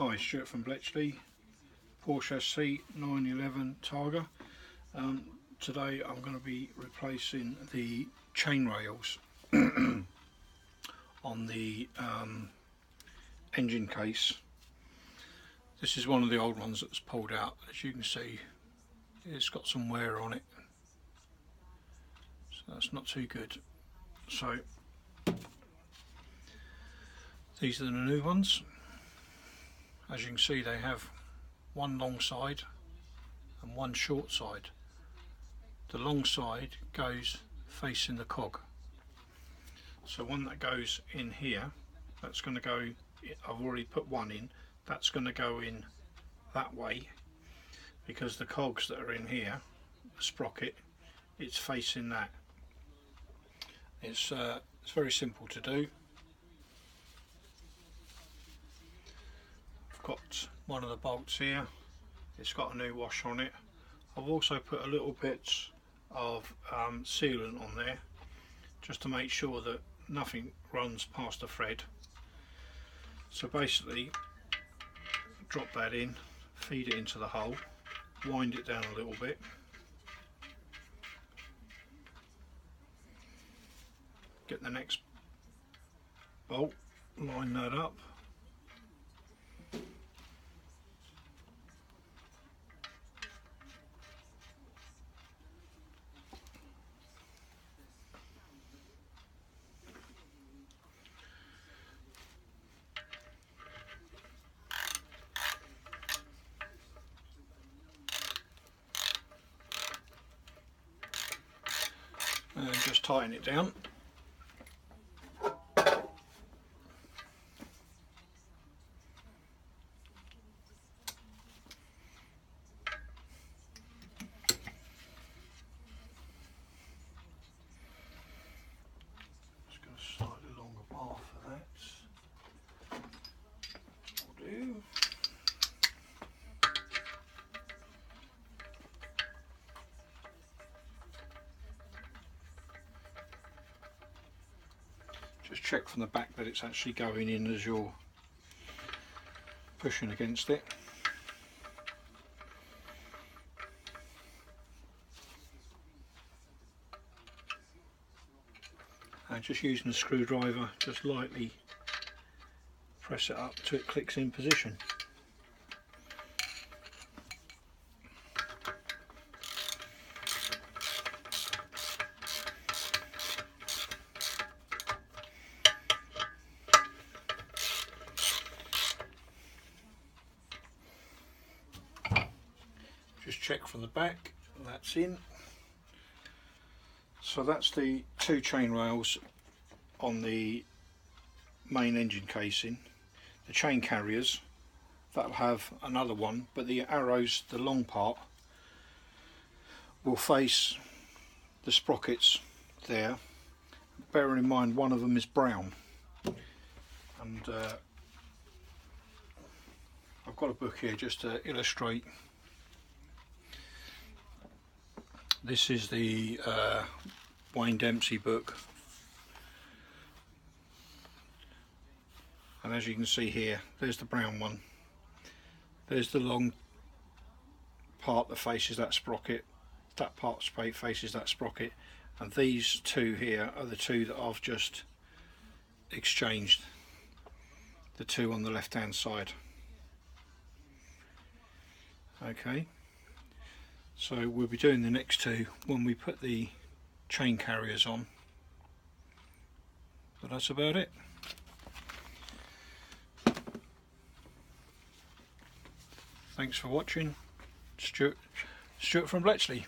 Hi, Stuart from Bletchley, Porsche SC 911 Targa. Today I'm going to be replacing the chain rails on the engine case. This is one of the old ones that's pulled out. As you can see, it's got some wear on it, so that's not too good. So these are the new ones. As you can see, they have one long side and one short side. The long side goes facing the cog. So one that goes in here, that's going to go, I've already put one in, that's going to go in that way, because the cogs that are in here, the sprocket, it's facing that. It's very simple to do. I've got one of the bolts here, it's got a new wash on it. I've also put a little bit of sealant on there just to make sure that nothing runs past the thread. So basically, drop that in, feed it into the hole, wind it down a little bit, get the next bolt, line that up, and just tighten it down. Just going to slightly longer path for that. Will do. Just check from the back that it's actually going in as you're pushing against it. And just using a screwdriver, just lightly press it up till it clicks in position. Just check from the back, that's in. So that's the two chain rails on the main engine casing. The chain carriers, that'll have another one, but the arrows, the long part, will face the sprockets there. Bearing in mind one of them is brown, and I've got a book here just to illustrate. This is the Wayne Dempsey book, and as you can see here, there's the brown one, there's the long part that faces that sprocket, that part faces that sprocket, and these two here are the two that I've just exchanged, the two on the left hand side. Okay, so we'll be doing the next two when we put the chain carriers on, but that's about it. Thanks for watching. Stuart from Bletchley.